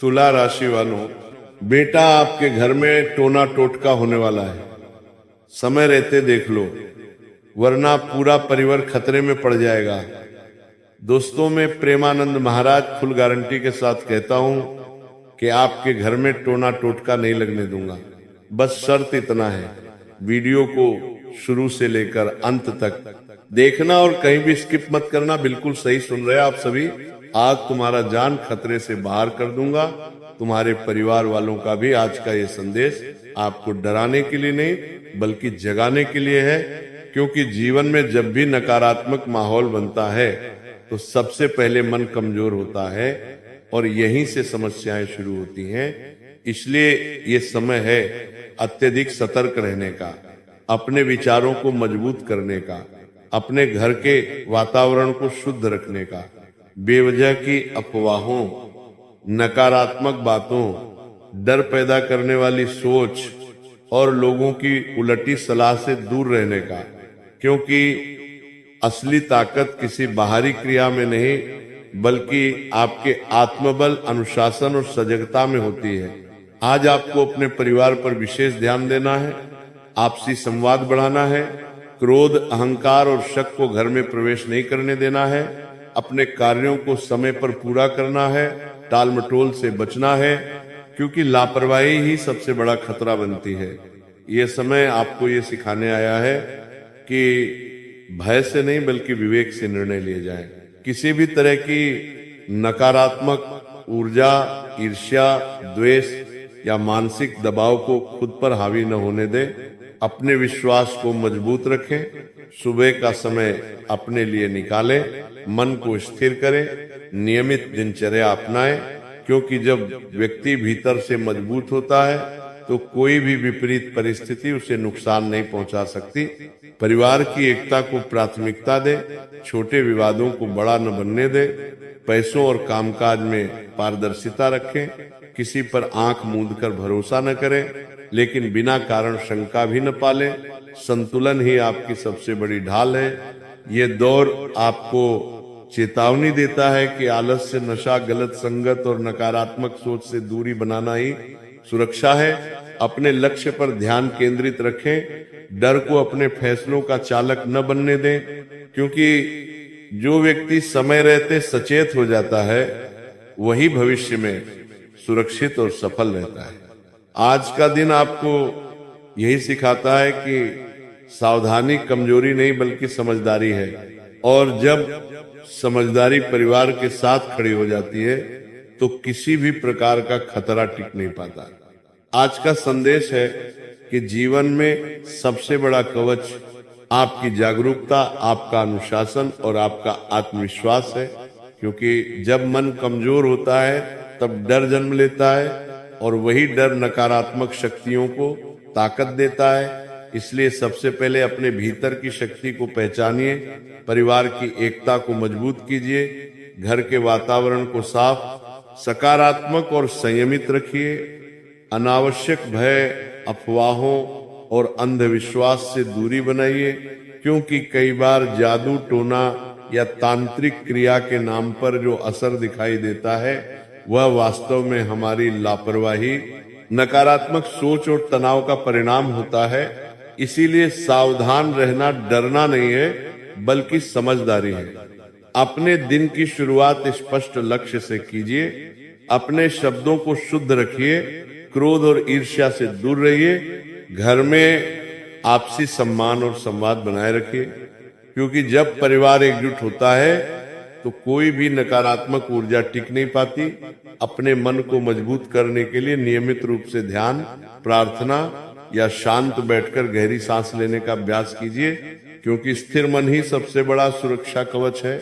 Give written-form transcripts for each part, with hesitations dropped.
तुला राशि वालों, बेटा आपके घर में टोना टोटका होने वाला है। समय रहते देख लो, वरना पूरा परिवार खतरे में पड़ जाएगा। दोस्तों, मैं प्रेमानंद महाराज फुल गारंटी के साथ कहता हूं कि आपके घर में टोना टोटका नहीं लगने दूंगा। बस शर्त इतना है, वीडियो को शुरू से लेकर अंत तक देखना और कहीं भी स्किप मत करना। बिल्कुल सही सुन रहे हैं आप सभी। आज तुम्हारा जान खतरे से बाहर कर दूंगा। तुम्हारे परिवार वालों का भी आज का ये संदेश आपको डराने के लिए नहीं बल्कि जगाने के लिए है। क्योंकि जीवन में जब भी नकारात्मक माहौल बनता है तो सबसे पहले मन कमजोर होता है और यहीं से समस्याएं शुरू होती हैं। इसलिए ये समय है अत्यधिक सतर्क रहने का, अपने विचारों को मजबूत करने का, अपने घर के वातावरण को शुद्ध रखने का, बेवजह की अफवाहों, नकारात्मक बातों, डर पैदा करने वाली सोच और लोगों की उलटी सलाह से दूर रहने का। क्योंकि असली ताकत किसी बाहरी क्रिया में नहीं बल्कि आपके आत्मबल, अनुशासन और सजगता में होती है। आज आपको अपने परिवार पर विशेष ध्यान देना है, आपसी संवाद बढ़ाना है, क्रोध, अहंकार और शक को घर में प्रवेश नहीं करने देना है, अपने कार्यों को समय पर पूरा करना है, टाल मटोल से बचना है। क्योंकि लापरवाही ही सबसे बड़ा खतरा बनती है। ये समय आपको ये सिखाने आया है कि भय से नहीं बल्कि विवेक से निर्णय लिए जाएं। किसी भी तरह की नकारात्मक ऊर्जा, ईर्ष्या, द्वेष या मानसिक दबाव को खुद पर हावी न होने दें। अपने विश्वास को मजबूत रखें, सुबह का समय अपने लिए निकालें, मन को स्थिर करें, नियमित दिनचर्या अपनाएं। क्योंकि जब व्यक्ति भीतर से मजबूत होता है तो कोई भी विपरीत परिस्थिति उसे नुकसान नहीं पहुंचा सकती। परिवार की एकता को प्राथमिकता दे, छोटे विवादों को बड़ा न बनने दे, पैसों और कामकाज में पारदर्शिता रखें, किसी पर आंख मूंद कर भरोसा न करें, लेकिन बिना कारण शंका भी न पालें। संतुलन ही आपकी सबसे बड़ी ढाल है। ये दौर आपको चेतावनी देता है कि आलस्य, नशा, गलत संगत और नकारात्मक सोच से दूरी बनाना ही सुरक्षा है। अपने लक्ष्य पर ध्यान केंद्रित रखें, डर को अपने फैसलों का चालक न बनने दें। क्योंकि जो व्यक्ति समय रहते सचेत हो जाता है वही भविष्य में सुरक्षित और सफल रहता है। आज का दिन आपको यही सिखाता है कि सावधानी कमजोरी नहीं बल्कि समझदारी है। और जब समझदारी परिवार के साथ खड़ी हो जाती है तो किसी भी प्रकार का खतरा टिक नहीं पाता। आज का संदेश है कि जीवन में सबसे बड़ा कवच आपकी जागरूकता, आपका अनुशासन और आपका आत्मविश्वास है। क्योंकि जब मन कमजोर होता है तब डर जन्म लेता है और वही डर नकारात्मक शक्तियों को ताकत देता है। इसलिए सबसे पहले अपने भीतर की शक्ति को पहचानिए, परिवार की एकता को मजबूत कीजिए, घर के वातावरण को साफ, सकारात्मक और संयमित रखिए। अनावश्यक भय, अफवाहों और अंधविश्वास से दूरी बनाइए। क्योंकि कई बार जादू टोना या तांत्रिक क्रिया के नाम पर जो असर दिखाई देता है वह वास्तव में हमारी लापरवाही, नकारात्मक सोच और तनाव का परिणाम होता है। इसीलिए सावधान रहना डरना नहीं है बल्कि समझदारी है। अपने दिन की शुरुआत स्पष्ट लक्ष्य से कीजिए, अपने शब्दों को शुद्ध रखिए, क्रोध और ईर्ष्या से दूर रहिए, घर में आपसी सम्मान और संवाद बनाए रखिए। क्योंकि जब परिवार एकजुट होता है तो कोई भी नकारात्मक ऊर्जा टिक नहीं पाती। अपने मन को मजबूत करने के लिए नियमित रूप से ध्यान, प्रार्थना या शांत बैठकर गहरी सांस लेने का अभ्यास कीजिए। क्योंकि स्थिर मन ही सबसे बड़ा सुरक्षा कवच है।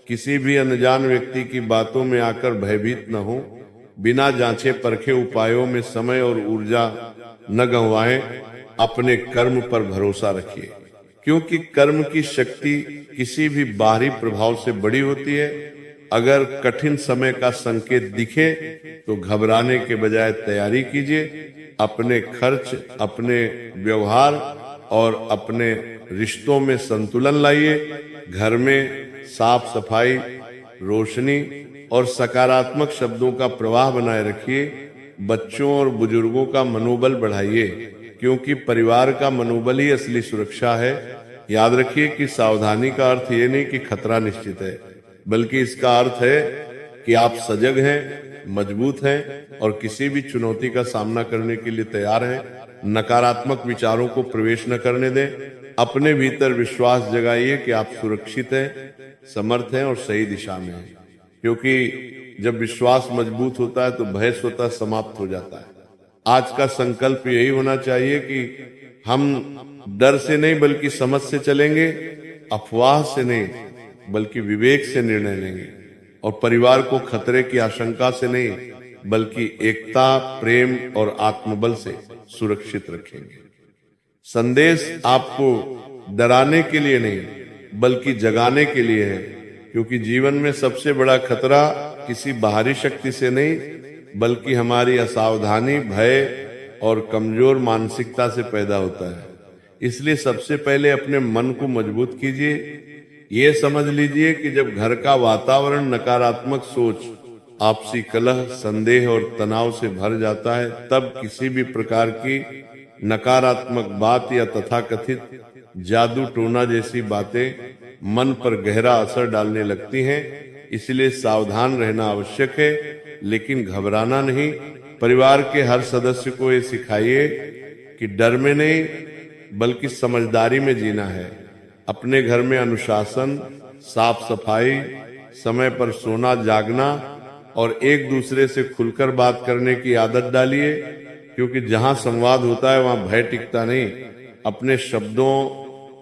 किसी भी अनजान व्यक्ति की बातों में आकर भयभीत न हो। बिना जांचे परखे उपायों में समय और ऊर्जा न गंवाएं। अपने कर्म पर भरोसा रखिए। क्योंकि कर्म की शक्ति किसी भी बाहरी प्रभाव से बड़ी होती है। अगर कठिन समय का संकेत दिखे तो घबराने के बजाय तैयारी कीजिए। अपने खर्च, अपने व्यवहार और अपने रिश्तों में संतुलन लाइए। घर में साफ सफाई, रोशनी और सकारात्मक शब्दों का प्रवाह बनाए रखिए। बच्चों और बुजुर्गों का मनोबल बढ़ाइए, क्योंकि परिवार का मनोबल ही असली सुरक्षा है। याद रखिए कि सावधानी का अर्थ ये नहीं कि खतरा निश्चित है, बल्कि इसका अर्थ है कि आप सजग हैं, मजबूत हैं और किसी भी चुनौती का सामना करने के लिए तैयार हैं। नकारात्मक विचारों को प्रवेश न करने दें। अपने भीतर विश्वास जगाइए कि आप सुरक्षित हैं, समर्थ हैं और सही दिशा में हैं। क्योंकि जब विश्वास मजबूत होता है तो भय स्वतः समाप्त हो जाता है। आज का संकल्प यही होना चाहिए कि हम डर से नहीं बल्कि समझ से चलेंगे, अफवाह से नहीं बल्कि विवेक से निर्णय लेंगे, और परिवार को खतरे की आशंका से नहीं बल्कि एकता, प्रेम और आत्मबल से सुरक्षित रखेंगे। संदेश आपको डराने के लिए नहीं बल्कि जगाने के लिए है, क्योंकि जीवन में सबसे बड़ा खतरा किसी बाहरी शक्ति से नहीं बल्कि हमारी असावधानी, भय और कमजोर मानसिकता से पैदा होता है। इसलिए सबसे पहले अपने मन को मजबूत कीजिए। ये समझ लीजिए कि जब घर का वातावरण नकारात्मक सोच, आपसी कलह, संदेह और तनाव से भर जाता है, तब किसी भी प्रकार की नकारात्मक बात या तथाकथित जादू टोना जैसी बातें मन पर गहरा असर डालने लगती हैं। इसलिए सावधान रहना आवश्यक है, लेकिन घबराना नहीं। परिवार के हर सदस्य को ये सिखाइए कि डर में नहीं बल्कि समझदारी में जीना है। अपने घर में अनुशासन, साफ सफाई, समय पर सोना जागना और एक दूसरे से खुलकर बात करने की आदत डालिए, क्योंकि जहां संवाद होता है वहां भय टिकता नहीं। अपने शब्दों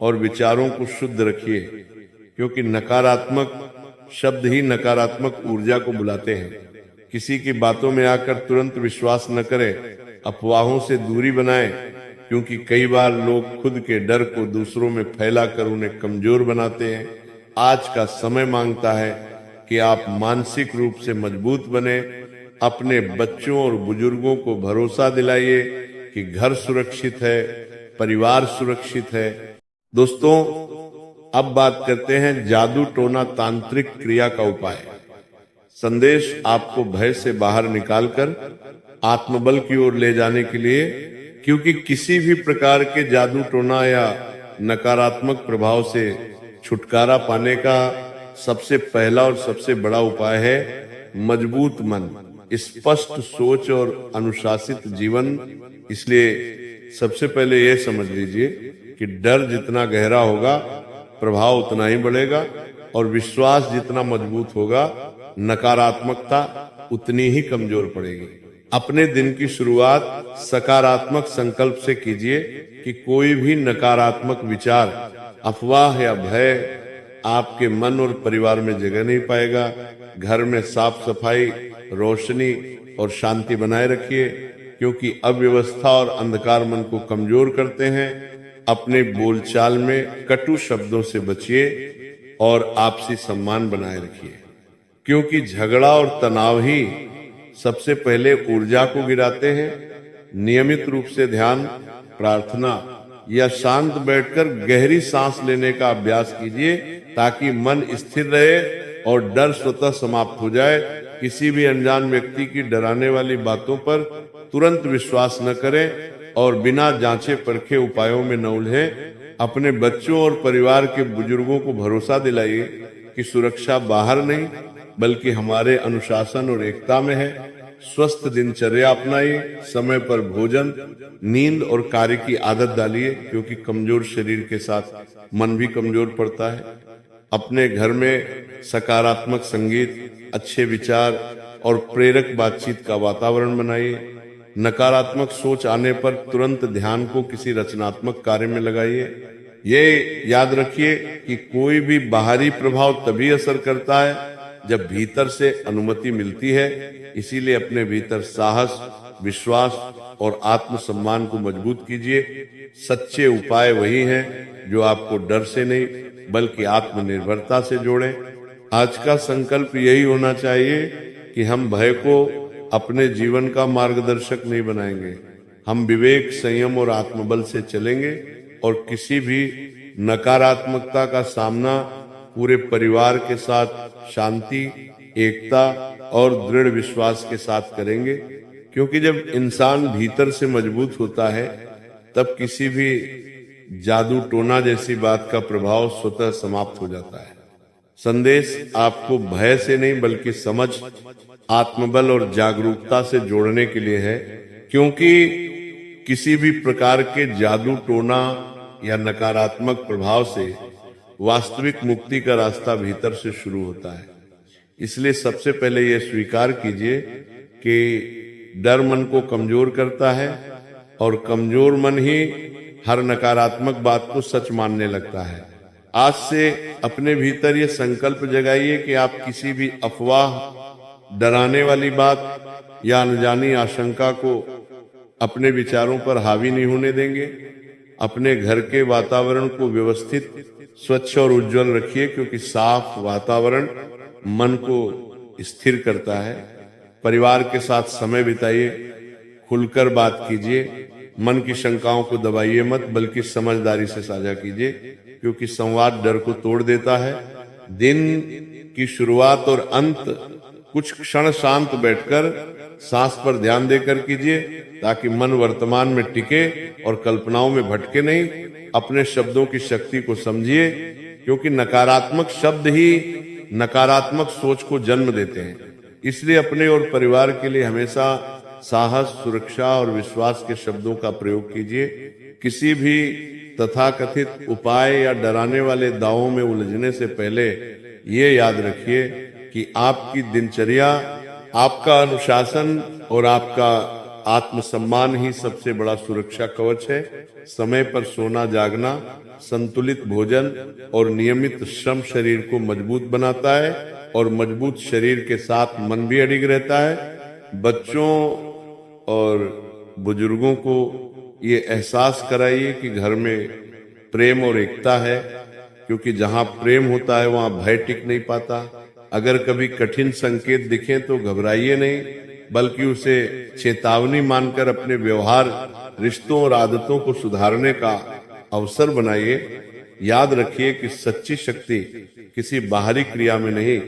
और विचारों को शुद्ध रखिए, क्योंकि नकारात्मक शब्द ही नकारात्मक ऊर्जा को बुलाते हैं। किसी की बातों में आकर तुरंत विश्वास न करें, अफवाहों से दूरी बनाएं, क्योंकि कई बार लोग खुद के डर को दूसरों में फैलाकर उन्हें कमजोर बनाते हैं। आज का समय मांगता है कि आप मानसिक रूप से मजबूत बने। अपने बच्चों और बुजुर्गों को भरोसा दिलाइए कि घर सुरक्षित है, परिवार सुरक्षित है। दोस्तों, अब बात करते हैं जादू टोना तांत्रिक क्रिया का उपाय। संदेश आपको भय से बाहर निकालकर आत्मबल की ओर ले जाने के लिए, क्योंकि किसी भी प्रकार के जादू टोना या नकारात्मक प्रभाव से छुटकारा पाने का सबसे पहला और सबसे बड़ा उपाय है मजबूत मन, स्पष्ट सोच और अनुशासित जीवन। इसलिए सबसे पहले यह समझ लीजिए कि डर जितना गहरा होगा प्रभाव उतना ही बढ़ेगा, और विश्वास जितना मजबूत होगा नकारात्मकता उतनी ही कमजोर पड़ेगी। अपने दिन की शुरुआत सकारात्मक संकल्प से कीजिए कि कोई भी नकारात्मक विचार, अफवाह या भय आपके मन और परिवार में जगह नहीं पाएगा। घर में साफ सफाई, रोशनी और शांति बनाए रखिए, क्योंकि अव्यवस्था और अंधकार मन को कमजोर करते हैं। अपने बोलचाल में कटु शब्दों से बचिए और आपसी सम्मान बनाए रखिए, क्योंकि झगड़ा और तनाव ही सबसे पहले ऊर्जा को गिराते हैं। नियमित रूप से ध्यान, प्रार्थना या शांत बैठकर गहरी सांस लेने का अभ्यास कीजिए, ताकि मन स्थिर रहे और डर स्वतः समाप्त हो जाए। किसी भी अनजान व्यक्ति की डराने वाली बातों पर तुरंत विश्वास न करें और बिना जांचे परखे उपायों में न उलझें। अपने बच्चों और परिवार के बुजुर्गों को भरोसा दिलाइए कि सुरक्षा बाहर नहीं बल्कि हमारे अनुशासन और एकता में है। स्वस्थ दिनचर्या अपनाइए, समय पर भोजन, नींद और कार्य की आदत डालिए, क्योंकि कमजोर शरीर के साथ मन भी कमजोर पड़ता है। अपने घर में सकारात्मक संगीत, अच्छे विचार और प्रेरक बातचीत का वातावरण बनाइए। नकारात्मक सोच आने पर तुरंत ध्यान को किसी रचनात्मक कार्य में लगाइए। ये याद रखिए कि कोई भी बाहरी प्रभाव तभी असर करता है जब भीतर से अनुमति मिलती है। इसीलिए अपने भीतर साहस, विश्वास और आत्मसम्मान को मजबूत कीजिए। सच्चे उपाय वही हैं जो आपको डर से नहीं बल्कि आत्मनिर्भरता से जोड़ें। आज का संकल्प यही होना चाहिए कि हम भय को अपने जीवन का मार्गदर्शक नहीं बनाएंगे। हम विवेक, संयम और आत्मबल से चलेंगे और किसी भी नकारात्मकता का सामना पूरे परिवार के साथ शांति, एकता और दृढ़ विश्वास के साथ करेंगे, क्योंकि जब इंसान भीतर से मजबूत होता है तब किसी भी जादू टोना जैसी बात का प्रभाव स्वतः समाप्त हो जाता है। संदेश आपको भय से नहीं बल्कि समझ, आत्मबल और जागरूकता से जोड़ने के लिए है, क्योंकि किसी भी प्रकार के जादू टोना या नकारात्मक प्रभाव से वास्तविक मुक्ति का रास्ता भीतर से शुरू होता है। इसलिए सबसे पहले यह स्वीकार कीजिए कि डर मन को कमजोर करता है और कमजोर मन ही हर नकारात्मक बात को सच मानने लगता है। आज से अपने भीतर ये संकल्प जगाइए कि आप किसी भी अफवाह, डराने वाली बात या अनजानी आशंका को अपने विचारों पर हावी नहीं होने देंगे। अपने घर के वातावरण को व्यवस्थित, स्वच्छ और उज्जवल रखिए, क्योंकि साफ वातावरण मन को स्थिर करता है। परिवार के साथ समय बिताइए, खुलकर बात कीजिए, मन की शंकाओं को दबाइए मत बल्कि समझदारी से साझा कीजिए, क्योंकि संवाद डर को तोड़ देता है। दिन की शुरुआत और अंत कुछ क्षण शांत बैठकर सांस पर ध्यान देकर कीजिए, ताकि मन वर्तमान में टिके और कल्पनाओं में भटके नहीं। अपने शब्दों की शक्ति को समझिए, क्योंकि नकारात्मक शब्द ही नकारात्मक सोच को जन्म देते हैं। इसलिए अपने और परिवार के लिए हमेशा साहस, सुरक्षा और विश्वास के शब्दों का प्रयोग कीजिए। किसी भी तथाकथित उपाय या डराने वाले दावों में उलझने से पहले ये याद रखिए कि आपकी दिनचर्या, आपका अनुशासन और आपका आत्मसम्मान ही सबसे बड़ा सुरक्षा कवच है। समय पर सोना, जागना, संतुलित भोजन और नियमित श्रम शरीर को मजबूत बनाता है, और मजबूत शरीर के साथ मन भी अडिग रहता है। बच्चों और बुजुर्गों को ये एहसास कराइए कि घर में प्रेम और एकता है, क्योंकि जहां प्रेम होता है वहां भय टिक नहीं पाता। अगर कभी कठिन संकेत दिखें तो घबराइए नहीं, बल्कि उसे चेतावनी मानकर अपने व्यवहार, रिश्तों और आदतों को सुधारने का अवसर बनाइए। याद रखिए कि सच्ची शक्ति किसी बाहरी क्रिया में नहीं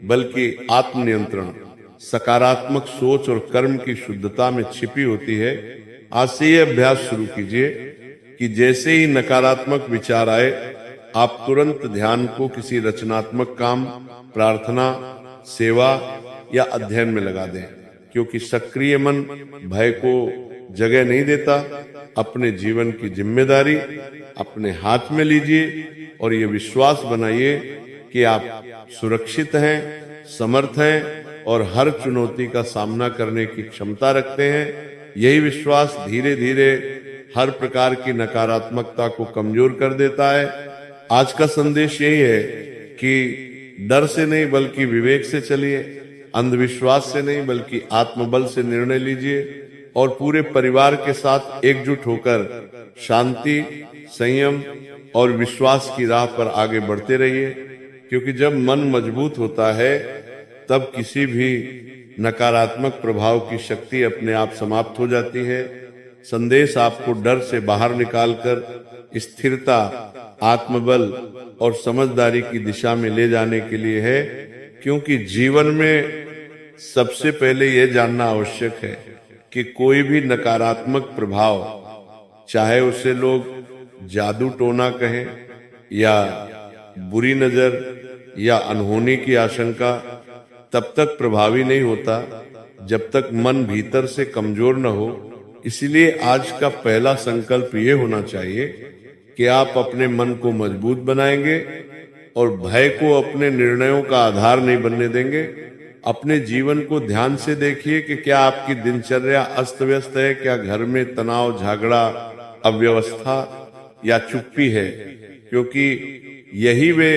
बल्कि आत्मनियंत्रण, सकारात्मक सोच और कर्म की शुद्धता में छिपी होती है। आज से ये अभ्यास शुरू कीजिए कि जैसे ही नकारात्मक विचार आए, आप तुरंत ध्यान को किसी रचनात्मक काम, प्रार्थना, सेवा या अध्ययन में लगा दें, क्योंकि सक्रिय मन भय को जगह नहीं देता। अपने जीवन की जिम्मेदारी अपने हाथ में लीजिए और ये विश्वास बनाइए कि आप सुरक्षित हैं, समर्थ हैं और हर चुनौती का सामना करने की क्षमता रखते हैं। यही विश्वास धीरे धीरे हर प्रकार की नकारात्मकता को कमजोर कर देता है। आज का संदेश यही है कि डर से नहीं बल्कि विवेक से चलिए, अंधविश्वास से नहीं बल्कि आत्मबल से निर्णय लीजिए, और पूरे परिवार के साथ एकजुट होकर शांति, संयम और विश्वास की राह पर आगे बढ़ते रहिए। क्योंकि जब मन मजबूत होता है तब किसी भी नकारात्मक प्रभाव की शक्ति अपने आप समाप्त हो जाती है। संदेश आपको डर से बाहर निकालकर स्थिरता, आत्मबल और समझदारी की दिशा में ले जाने के लिए है, क्योंकि जीवन में सबसे पहले यह जानना आवश्यक है कि कोई भी नकारात्मक प्रभाव, चाहे उसे लोग जादू टोना कहें या बुरी नजर या अनहोनी की आशंका, तब तक प्रभावी नहीं होता जब तक मन भीतर से कमजोर न हो। इसलिए आज का पहला संकल्प ये होना चाहिए कि आप अपने मन को मजबूत बनाएंगे और भय को अपने निर्णयों का आधार नहीं बनने देंगे। अपने जीवन को ध्यान से देखिए कि क्या आपकी दिनचर्या अस्त व्यस्त है, क्या घर में तनाव, झगड़ा, अव्यवस्था या चुप्पी है, क्योंकि यही वे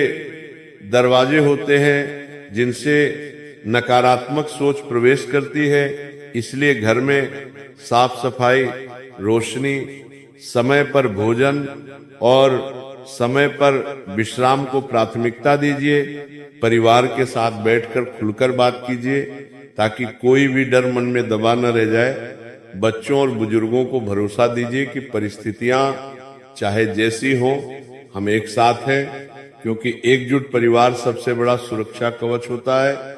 दरवाजे होते हैं जिनसे नकारात्मक सोच प्रवेश करती है। इसलिए घर में साफ सफाई, रोशनी, समय पर भोजन और समय पर विश्राम को प्राथमिकता दीजिए। परिवार के साथ बैठकर खुलकर बात कीजिए ताकि कोई भी डर मन में दबा न रह जाए। बच्चों और बुजुर्गों को भरोसा दीजिए कि परिस्थितियां चाहे जैसी हो, हम एक साथ हैं, क्योंकि एकजुट परिवार सबसे बड़ा सुरक्षा कवच होता है।